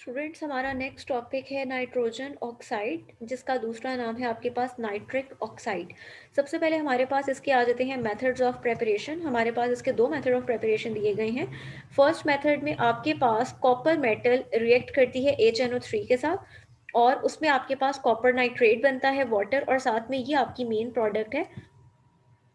Students, हमारा next topic है nitrogen oxide, जिसका दूसरा नाम है आपके पास नाइट्रिक ऑक्साइड। सबसे पहले हमारे पास इसके आ जाते हैं मेथड्स ऑफ प्रेपरेशन। हमारे पास इसके दो मेथड ऑफ प्रेपरेशन दिए गए हैं। फर्स्ट मेथड में आपके पास कॉपर मेटल रिएक्ट करती है HNO3 के साथ, और उसमें आपके पास कॉपर नाइट्रेट बनता है वाटर, और साथ में ये आपकी मेन प्रोडक्ट है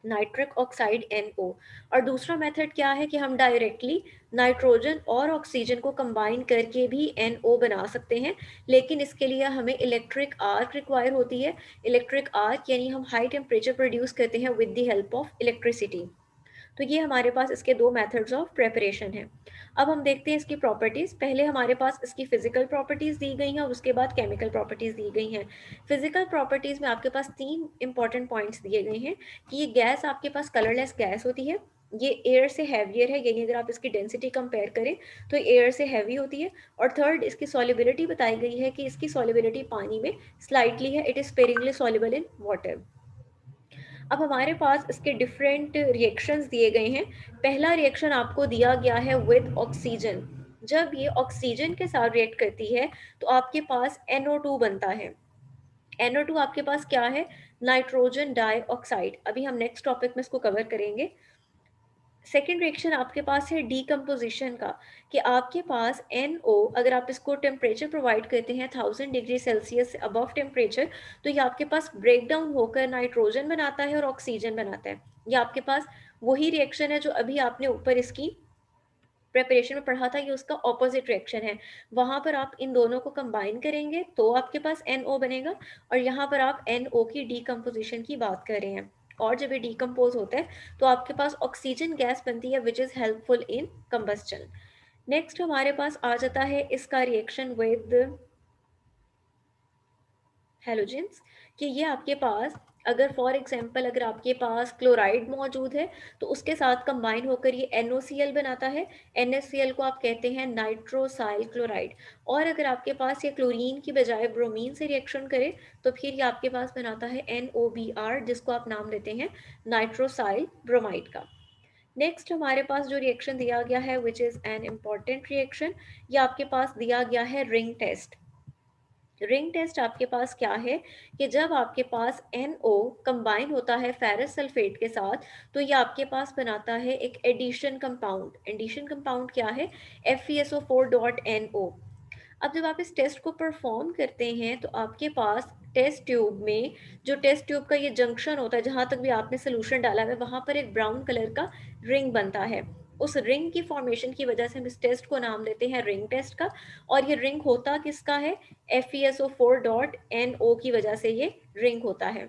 नाइट्रिक ऑक्साइड NO। और दूसरा मेथड क्या है कि हम डायरेक्टली नाइट्रोजन और ऑक्सीजन को कंबाइन करके भी NO बना सकते हैं, लेकिन इसके लिए हमें इलेक्ट्रिक आर्क रिक्वायर होती है। इलेक्ट्रिक आर्क यानी हम हाई टेम्परेचर प्रोड्यूस करते हैं with the help of electricity. तो ये हमारे पास इसके दो मेथड्स ऑफ प्रेपरेशन हैं। अब हम देखते हैं इसकी प्रॉपर्टीज़। पहले हमारे पास इसकी फिजिकल प्रॉपर्टीज़ दी गई हैं और उसके बाद केमिकल प्रॉपर्टीज़ दी गई हैं। फिजिकल प्रॉपर्टीज़ में आपके पास तीन इंपॉर्टेंट पॉइंट्स दिए गए हैं कि ये गैस आपके पास कलरलेस गैस होती है, ये एयर से हैवियर है, यानी अगर आप इसकी डेंसिटी कंपेयर करें तो एयर से हैवी होती है। और थर्ड, इसकी सॉलिबिलिटी बताई गई है कि इसकी सॉलिबिलिटी पानी में स्लाइटली है, it is sparingly soluble in water. अब हमारे पास इसके डिफरेंट रिएक्शंस दिए गए हैं। पहला रिएक्शन आपको दिया गया है विद ऑक्सीजन। जब ये ऑक्सीजन के साथ रिएक्ट करती है तो आपके पास NO2 बनता है। NO2 आपके पास क्या है? Nitrogen dioxide. अभी हम नेक्स्ट टॉपिक में इसको कवर करेंगे। सेकेंड रिएक्शन आपके पास है डीकम्पोजिशन का, कि आपके पास NO, अगर आप इसको टेम्परेचर प्रोवाइड करते हैं 1000 डिग्री सेल्सियस से अबव टेम्परेचर, तो ये आपके पास ब्रेक डाउन होकर नाइट्रोजन बनाता है और ऑक्सीजन बनाता है। ये आपके पास वही रिएक्शन है जो अभी आपने ऊपर इसकी प्रेपरेशन में पढ़ा था, ये उसका ऑपोजिट रिएक्शन है। वहां पर आप इन दोनों को कंबाइन करेंगे तो आपके पास NO बनेगा, और यहाँ पर आप NO की डीकम्पोजिशन की बात कर रहे हैं। और जब ये डीकम्पोज होता है तो आपके पास ऑक्सीजन गैस बनती है which is helpful in combustion. Next हमारे पास आ जाता है इसका रिएक्शन विद हैलोजेंस, कि ये आपके पास, अगर फॉर एग्जांपल अगर आपके पास क्लोराइड मौजूद है तो उसके साथ कंबाइन होकर ये NOCl बनाता है। NaCl को आप कहते हैं नाइट्रोसाइल क्लोराइड। और अगर आपके पास ये क्लोरीन की बजाय ब्रोमीन से रिएक्शन करे तो फिर ये आपके पास बनाता है NOBr, जिसको आप नाम देते हैं नाइट्रोसाइल ब्रोमाइड का। नेक्स्ट हमारे पास जो रिएक्शन दिया गया है which is an important reaction, ये आपके पास दिया गया है रिंग टेस्ट। रिंग टेस्ट आपके पास क्या है कि जब आपके पास NO कंबाइन होता है फेरस सल्फेट के साथ तो ये आपके पास बनाता है एक एडिशन कंपाउंड। एडिशन कंपाउंड क्या है? FeSO4.NO। अब जब आप इस टेस्ट को परफॉर्म करते हैं तो आपके पास टेस्ट ट्यूब में, जो टेस्ट ट्यूब का ये जंक्शन होता है जहाँ तक भी आपने सोल्यूशन डाला है, वहाँ पर एक ब्राउन कलर का रिंग बनता है। उस रिंग की फॉर्मेशन की वजह से हम इस टेस्ट को नाम देते हैं रिंग टेस्ट का। और ये रिंग होता किसका है? FeSO4.NO की वजह से ये रिंग होता है।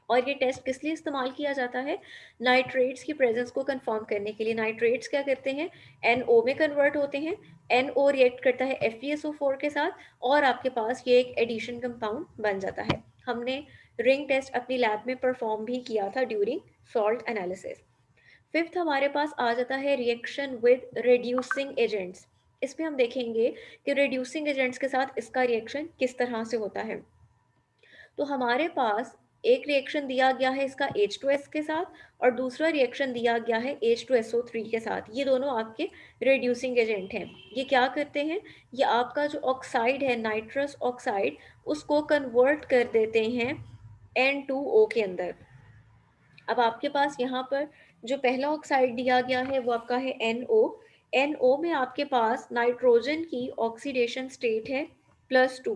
और ये टेस्ट किस लिए इस्तेमाल किया जाता है? नाइट्रेट्स की प्रेजेंस को कंफर्म करने के लिए। नाइट्रेट्स क्या करते हैं? NO में कन्वर्ट होते हैं, NO रिएक्ट करता है FeSO4 के साथ, और आपके पास ये एक एडिशन कंपाउंड बन जाता है। हमने रिंग टेस्ट अपनी लैब में परफॉर्म भी किया था ड्यूरिंग सॉल्ट एनालिसिस। फिफ्थ हमारे पास आ जाता है रिएक्शन विद रिड्यूसिंग एजेंट्स। इसमें हम देखेंगे कि रिड्यूसिंग एजेंट्स के साथ इसका रिएक्शन किस तरह से होता है। तो हमारे पास एक रिएक्शन दिया गया है इसका H2S के साथ, और दूसरा रिएक्शन दिया गया है H2SO3 के साथ। ये दोनों आपके रिड्यूसिंग एजेंट हैं। ये क्या करते हैं? ये आपका जो ऑक्साइड है, नाइट्रस ऑक्साइड, उसको कन्वर्ट कर देते हैं N2O के अंदर। अब आपके पास यहाँ पर जो पहला ऑक्साइड दिया गया है वो आपका है NO। NO में आपके पास नाइट्रोजन की ऑक्सीडेशन स्टेट है +2।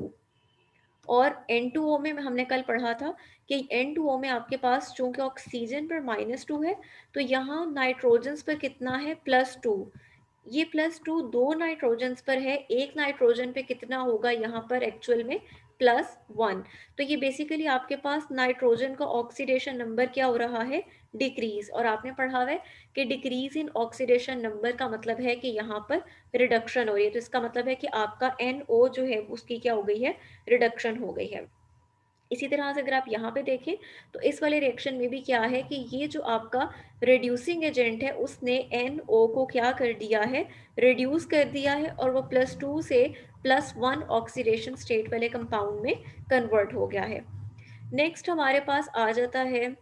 और N2O में हमने कल पढ़ा था कि N2O में आपके पास चूंकि ऑक्सीजन पर -2 है, तो यहाँ नाइट्रोजन्स पर कितना है? +2। ये +2 दो नाइट्रोजन्स पर है, एक नाइट्रोजन पे कितना होगा यहाँ पर एक्चुअल में? +1। तो ये बेसिकली आपके पास नाइट्रोजन का ऑक्सीडेशन नंबर क्या हो रहा है? डिक्रीज। और आपने पढ़ा है कि डिक्रीज इन ऑक्सीडेशन नंबर का मतलब है कि यहाँ पर रिडक्शन हो रही है। तो इसका मतलब है कि आपका NO जो है उसकी क्या हो गई है? रिडक्शन हो गई है। इसी तरह से अगर आप यहाँ पे देखें तो इस वाले रिएक्शन में भी क्या है कि ये जो आपका रिड्यूसिंग एजेंट है उसने NO को क्या कर दिया है? रिड्यूस कर दिया है, और वो +2 से +1 ऑक्सीडेशन स्टेट वाले कंपाउंड में कन्वर्ट हो गया है। नेक्स्ट हमारे पास आ जाता है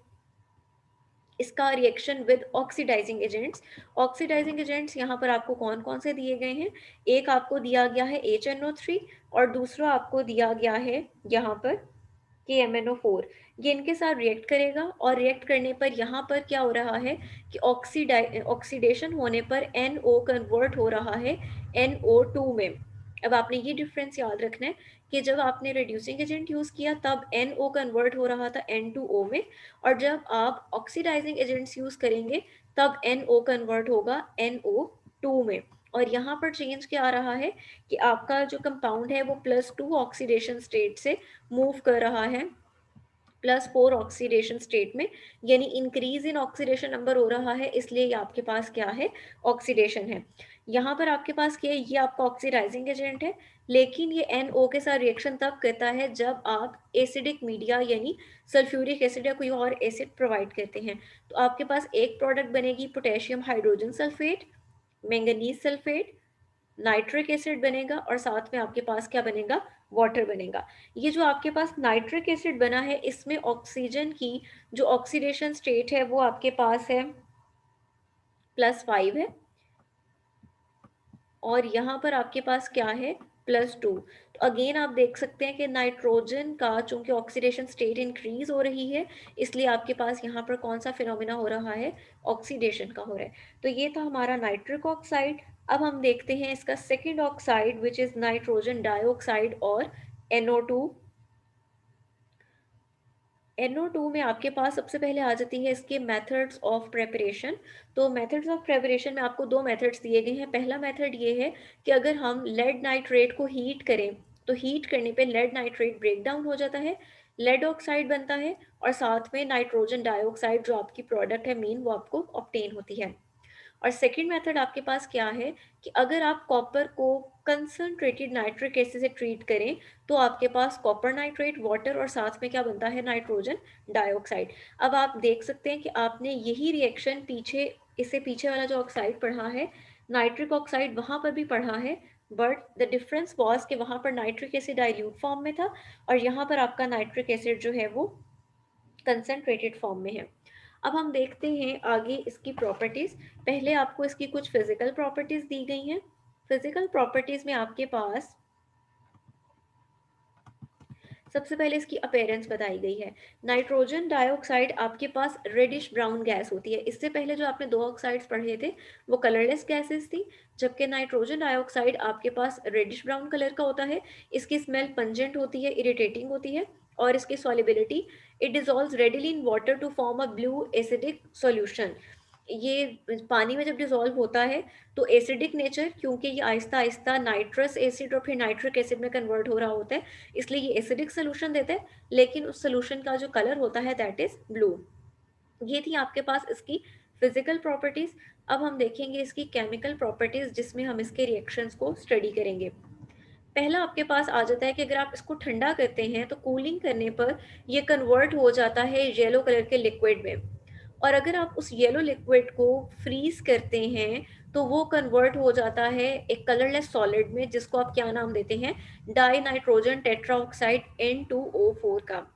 इसका reaction with oxidising agents. Oxidising agents यहाँ पर आपको कौन कौन से दिए गए हैं, एक आपको दिया गया है HNO3 और दूसरा आपको दिया गया है यहाँ पर KMNO4। ये इनके साथ रिएक्ट करेगा और रिएक्ट करने पर यहाँ पर क्या हो रहा है कि ऑक्सीडेशन होने पर NO कन्वर्ट हो रहा है NO2 में। अब आपने ये डिफरेंस याद रखना है कि जब आपने रिड्यूसिंग एजेंट यूज़ किया तब NO कन्वर्ट हो रहा था N2O में, और जब आप ऑक्सीडाइजिंग एजेंट्स यूज़ करेंगे तब NO कन्वर्ट होगा NO2 में। और यहाँ पर चेंज क्या आ रहा है कि आपका जो कंपाउंड है वो +2 ऑक्सीडेशन स्टेट से मूव कर रहा है +4 ऑक्सीडेशन स्टेट में, यानी इंक्रीज इन ऑक्सीडेशन नंबर हो रहा है, इसलिए ये आपके पास क्या है, ऑक्सीडेशन है। यहाँ पर आपके पास क्या है, ये आपका ऑक्सीडाइजिंग एजेंट है, लेकिन ये NO के साथ रिएक्शन तब करता है जब आप एसिडिक मीडिया यानी सल्फ्यूरिक एसिड या कोई और एसिड प्रोवाइड करते हैं। तो आपके पास एक प्रोडक्ट बनेगी potassium hydrogen sulphate, manganese sulphate, nitric acid बनेगा और साथ में आपके पास क्या बनेगा, वाटर बनेगा। ये जो आपके पास नाइट्रिक एसिड बना है इसमें ऑक्सीजन की जो ऑक्सीडेशन स्टेट है वो आपके पास है +5 है, और यहाँ पर आपके पास क्या है, +2। तो अगेन आप देख सकते हैं कि नाइट्रोजन का चूंकि ऑक्सीडेशन स्टेट इंक्रीज हो रही है, इसलिए आपके पास यहाँ पर कौन सा फिनोमिना हो रहा है, ऑक्सीडेशन का हो रहा है। तो ये था हमारा नाइट्रिक ऑक्साइड। अब हम देखते हैं इसका second oxide which is nitrogen dioxide और NO2। NO2 में आपके पास सबसे पहले आ जाती है इसके मेथड्स ऑफ प्रेपरेशन। तो मेथड्स ऑफ प्रेपरेशन में आपको दो मेथड्स दिए गए हैं। पहला मेथड ये है कि अगर हम लेड नाइट्रेट को हीट करें तो हीट करने पे लेड नाइट्रेट ब्रेक डाउन हो जाता है, लेड ऑक्साइड बनता है और साथ में नाइट्रोजन डाइऑक्साइड जो आपकी प्रोडक्ट है मेन वो आपको ऑब्टेन होती है। और सेकेंड मेथड आपके पास क्या है कि अगर आप कॉपर को कंसनट्रेटेड नाइट्रिक एसिड से ट्रीट करें तो आपके पास कॉपर नाइट्रेट, वाटर और साथ में क्या बनता है, नाइट्रोजन डाइऑक्साइड। अब आप देख सकते हैं कि आपने यही रिएक्शन पीछे, इससे पीछे वाला जो ऑक्साइड पढ़ा है नाइट्रिक ऑक्साइड, वहां पर भी पढ़ा है, बट द डिफरेंस वॉज कि वहां पर नाइट्रिक एसिड डाइल्यूट फॉर्म में था और यहाँ पर आपका नाइट्रिक एसिड जो है वो कंसनट्रेटेड फॉर्म में है। अब हम देखते हैं आगे इसकी प्रॉपर्टीज। पहले आपको इसकी कुछ फिजिकल प्रॉपर्टीज दी गई हैं। फिजिकल प्रॉपर्टीज में आपके पास सबसे पहले इसकी अपेयरेंस बताई गई है। नाइट्रोजन डाइऑक्साइड आपके पास रेडिश ब्राउन गैस होती है। इससे पहले जो आपने दो ऑक्साइड्स पढ़े थे वो कलरलेस गैसेस थी, जबकि नाइट्रोजन डाइऑक्साइड आपके पास रेडिश ब्राउन कलर का होता है। इसकी स्मेल पंजेंट होती है, इरिटेटिंग होती है, और इसकी solubility, it dissolves readily in water to form a blue acidic solution. ये पानी में जब डिजोल्व होता है तो एसिडिक नेचर, क्योंकि ये आहिस्ता आहिस्ता नाइट्रस एसिड और फिर नाइट्रिक एसिड में कन्वर्ट हो रहा होता है, इसलिए ये एसिडिक सोल्यूशन देते हैं, लेकिन उस सोल्यूशन का जो कलर होता है दैट इज ब्लू। ये थी आपके पास इसकी फिजिकल प्रॉपर्टीज। अब हम देखेंगे इसकी केमिकल प्रॉपर्टीज जिसमें हम इसके रिएक्शंस को स्टडी करेंगे। पहला आपके पास आ जाता है कि अगर आप इसको ठंडा करते हैं तो कूलिंग करने पर ये कन्वर्ट हो जाता है येलो कलर के लिक्विड में, और अगर आप उस येलो लिक्विड को फ्रीज करते हैं तो वो कन्वर्ट हो जाता है एक कलरलेस सॉलिड में, जिसको आप क्या नाम देते हैं, डाई नाइट्रोजन टेट्राऑक्साइड N2O4 का।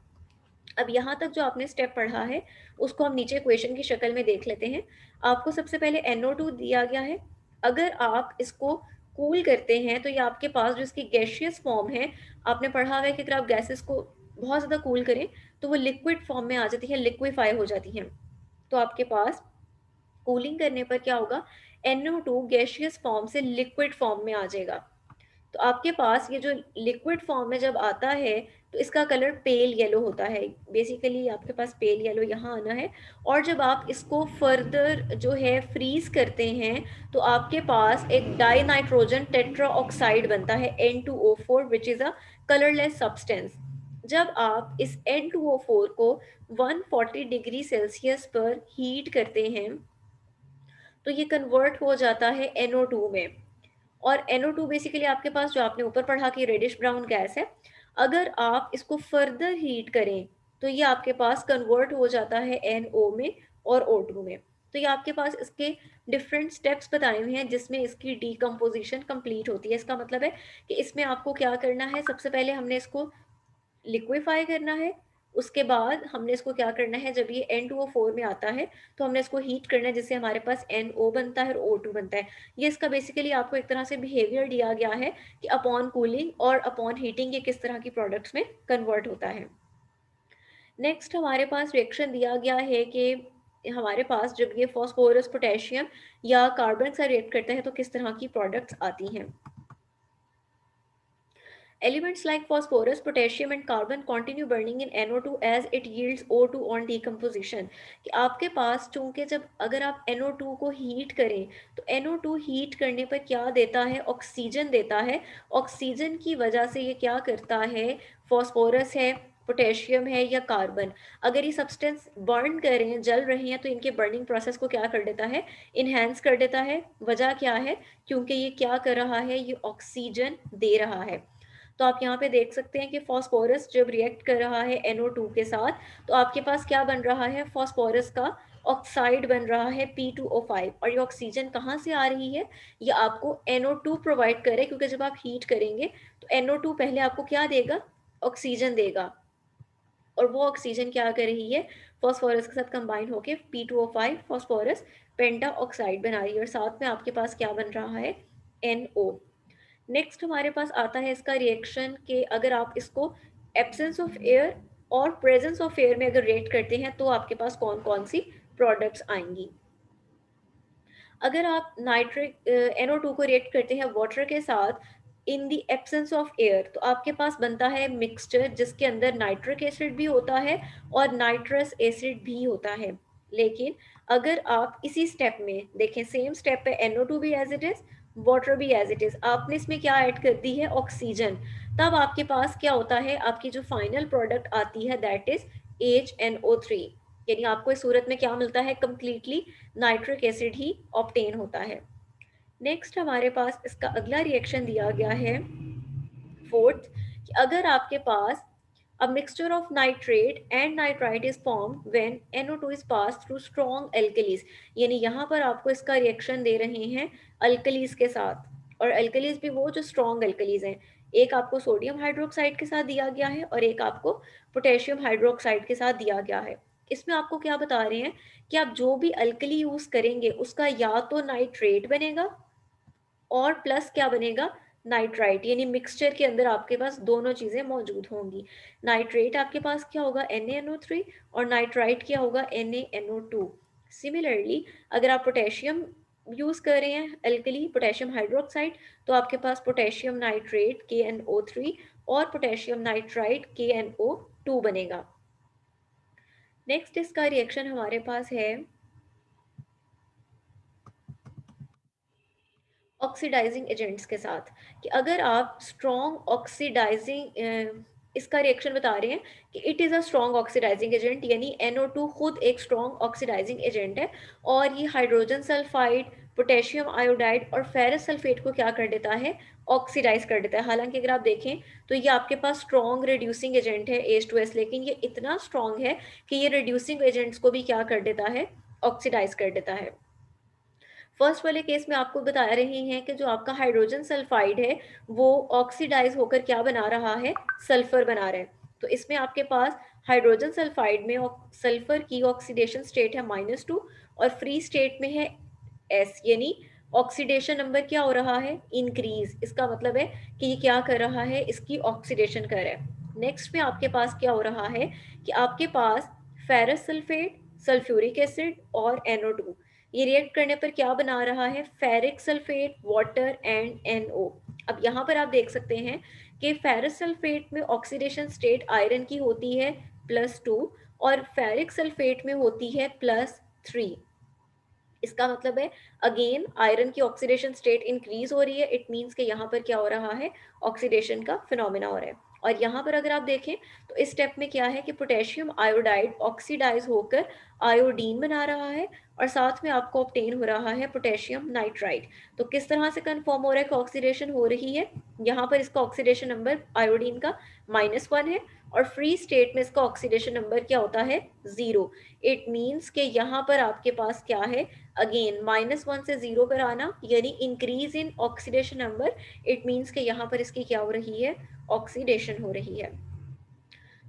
अब यहाँ तक जो आपने स्टेप पढ़ा है उसको हम नीचे क्वेश्चन की शक्ल में देख लेते हैं। आपको सबसे पहले NO2 दिया गया है। अगर आप इसको कूल करते हैं तो ये आपके पास जो इसकी गैशियस फॉर्म है, आपने पढ़ा हुआ है कि अगर आप गैसेस को बहुत ज़्यादा कूल करें तो वो लिक्विड फॉर्म में आ जाती है, लिक्विफाई हो जाती हैं। तो आपके पास कूलिंग करने पर क्या होगा, NO2 गैशियस फॉर्म से लिक्विड फॉर्म में आ जाएगा। तो आपके पास ये जो लिक्विड फॉर्म में जब आता है तो इसका कलर पेल येलो होता है। बेसिकली आपके पास पेल येलो यहाँ आना है, और जब आप इसको फर्दर जो है फ्रीज करते हैं तो आपके पास एक डाई नाइट्रोजन टेट्रा ऑक्साइड बनता है N2O4 which is a colourless substance. जब आप इस N2O4 को 140 डिग्री सेल्सियस पर हीट करते हैं तो ये कन्वर्ट हो जाता है NO2 में। और NO2 बेसिकली आपके पास जो आपने ऊपर पढ़ा कि रेडिश ब्राउन गैस है, अगर आप इसको फर्दर हीट करें तो ये आपके पास कन्वर्ट हो जाता है NO में और O2 में। तो ये आपके पास इसके डिफरेंट स्टेप्स बताए हुए हैं जिसमें इसकी डीकम्पोजिशन कंप्लीट होती है। इसका मतलब है कि इसमें आपको क्या करना है, सबसे पहले हमने इसको लिक्विफाई करना है, उसके बाद हमने इसको क्या करना है, जब ये N2O4 में आता है तो हमने इसको हीट करना है, जिससे हमारे पास NO बनता है और O2 बनता है। ये इसका बेसिकली आपको एक तरह से बिहेवियर दिया गया है कि अपॉन कूलिंग और अपॉन हीटिंग ये किस तरह की प्रोडक्ट्स में कन्वर्ट होता है। नेक्स्ट हमारे पास रिएक्शन दिया गया है कि हमारे पास जब ये फॉस्फोरस पोटेशियम या कार्बन से रिएक्ट करता है तो किस तरह की प्रोडक्ट्स आती हैं। Elements like phosphorus, potassium and carbon continue burning in NO2 as it yields O2 on decomposition। कि आपके पास चूंकि जब अगर आप NO2 को हीट करें तो NO2 हीट करने पर क्या देता है, ऑक्सीजन देता है। ऑक्सीजन की वजह से ये क्या करता है, फॉस्फोरस है, पोटेशियम है या कार्बन, अगर ये सब्सटेंस बर्न कर रहे हैं, जल रहे हैं, तो इनके बर्निंग प्रोसेस को क्या कर देता है, इन्हेंस कर देता है। वजह क्या है, क्योंकि ये क्या कर रहा है, ये ऑक्सीजन दे रहा है। तो आप यहाँ पे देख सकते हैं कि फॉस्फोरस जब रिएक्ट कर रहा है NO2 के साथ तो आपके पास क्या बन रहा है, फॉस्फोरस का ऑक्साइड बन रहा है P2O5। और ये ऑक्सीजन कहाँ से आ रही है, ये आपको NO2 प्रोवाइड करे, क्योंकि जब आप हीट करेंगे तो NO2 पहले आपको क्या देगा, ऑक्सीजन देगा। और वो ऑक्सीजन क्या कर रही है, फॉस्फोरस के साथ कंबाइन होकर P2O5 फॉस्फोरस पेंटा ऑक्साइड बना रही है, और साथ में आपके पास क्या बन रहा है, NO। नेक्स्ट हमारे पास आता है इसका रिएक्शन के अगर आप इसको एब्सेंस ऑफ एयर और प्रेजेंस ऑफ एयर में अगर रेट करते हैं तो आपके पास कौन कौन सी प्रोडक्ट्स आएंगी। अगर आप नाइट्रिक NO2 को रिएक्ट करते हैं वाटर के साथ in the absence of air तो आपके पास बनता है मिक्सचर जिसके अंदर नाइट्रिक एसिड भी होता है और नाइट्रस एसिड भी होता है। लेकिन अगर आप इसी स्टेप में देखें, सेम स्टेप पे NO2 भी एज इट इज, वाटर भी एज इट इज, आपने इसमें क्या ऐड कर दी है, ऑक्सीजन। तब आपके पास क्या होता है, आपकी जो फाइनल प्रोडक्ट आती है दैट इज HNO3। यानी आपको इस सूरत में क्या मिलता है, कंप्लीटली नाइट्रिक एसिड ही ऑब्टेन होता है। नेक्स्ट हमारे पास इसका अगला रिएक्शन दिया गया है फोर्थ, कि अगर आपके पास a mixture of nitrate and nitrite is formed when NO2 is passed through strong alkalis। यानी यहाँ पर आपको इसका रिएक्शन दे रहे हैं अल्कलीज के साथ, और अल्कलीज भी वो जो स्ट्रॉन्ग अल्कलीज हैं। एक आपको सोडियम हाइड्रोक्साइड के साथ दिया गया है और एक आपको पोटेशियम हाइड्रोक्साइड के साथ दिया गया है। इसमें आपको क्या बता रहे हैं कि आप जो भी अल्कली यूज करेंगे उसका या तो नाइट्रेट बनेगा और प्लस क्या बनेगा, नाइट्राइट। यानी मिक्सचर के अंदर आपके पास दोनों चीजें मौजूद होंगी। नाइट्रेट आपके पास क्या होगा, NaNO3, और नाइट्राइट क्या होगा, NaNO2। सिमिलरली अगर आप पोटेशियम यूज कर रहे हैं अल्कली पोटेशियम हाइड्रोक्साइड तो आपके पास पोटेशियम नाइट्रेट KNO3 और पोटेशियम नाइट्राइट KNO2 बनेगा। नेक्स्ट इसका रिएक्शन हमारे पास है ऑक्सीडाइजिंग एजेंट्स के साथ, कि अगर आप स्ट्रॉन्ग ऑक्सीडाइजिंग इसका रिएक्शन बता रहे हैं कि it is a strong oxidising agent, यानी NO2 खुद एक स्ट्रॉन्ग ऑक्सीडाइजिंग एजेंट है और ये हाइड्रोजन सल्फाइड, पोटेशियम आयोडाइड और फेरस सल्फेट को क्या कर देता है, ऑक्सीडाइज कर देता है। हालांकि अगर आप देखें तो ये आपके पास स्ट्रॉन्ग रिड्यूसिंग एजेंट है H2S, लेकिन ये इतना स्ट्रॉन्ग है कि ये रिड्यूसिंग एजेंट्स को भी क्या कर देता है, ऑक्सीडाइज कर देता है। फर्स्ट वाले केस में आपको बता रहे हैं कि जो आपका हाइड्रोजन सल्फाइड है वो ऑक्सीडाइज होकर क्या बना रहा है, सल्फर बना रहा है। तो इसमें आपके पास हाइड्रोजन सल्फाइड में सल्फर की ऑक्सीडेशन स्टेट है -2 और फ्री स्टेट में है S, यानी ऑक्सीडेशन नंबर क्या हो रहा है, इंक्रीज। इसका मतलब है कि ये क्या कर रहा है, इसकी ऑक्सीडेशन कर रहा है। नेक्स्ट में आपके पास क्या हो रहा है कि आपके पास फेरस सल्फेट, सल्फ्यूरिक एसिड और NO2 ये रिएक्ट करने पर क्या बना रहा है, ferric sulphate, water and NO। अब यहाँ पर आप देख सकते हैं कि फेरस सल्फेट में ऑक्सीडेशन स्टेट आयरन की होती है +2 और फेरिक सल्फेट में होती है +3। इसका मतलब है अगेन आयरन की ऑक्सीडेशन स्टेट इंक्रीज हो रही है, इट मीन्स कि यहाँ पर क्या हो रहा है, ऑक्सीडेशन का फिनोमेना हो रहा है। और यहाँ पर अगर आप देखें तो इस स्टेप में क्या है कि पोटेशियम आयोडाइड ऑक्सीडाइज होकर आयोडीन बना रहा है और साथ में आपको ऑब्टेन हो रहा है पोटेशियम नाइट्राइड। तो किस तरह से कंफर्म हो रहा है कि ऑक्सीडेशन हो रही है, यहाँ पर इसका ऑक्सीडेशन नंबर आयोडीन का -1 है और फ्री स्टेट में इसका ऑक्सीडेशन नंबर क्या होता है, 0। इट मीन्स कि यहाँ पर आपके पास क्या है, अगेन -1 से 0 पर आना यानी increase in oxidation number, it means कि यहाँ पर इसकी क्या हो रही है, ऑक्सीडेशन हो रही है।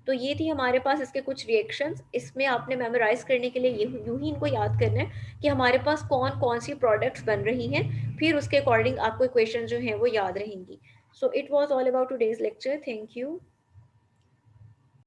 तो ये थी हमारे पास इसके कुछ रिएक्शंस। इसमें आपने मेमोराइज़ करने के लिए ये यूँ ही इनको याद करना है कि हमारे पास कौन-कौन सी प्रोडक्ट्स बन रही हैं, फिर उसके अकॉर्डिंग आपको इक्वेशन जो हैं वो याद रहेंगी। So it was all about today's lecture. Thank you.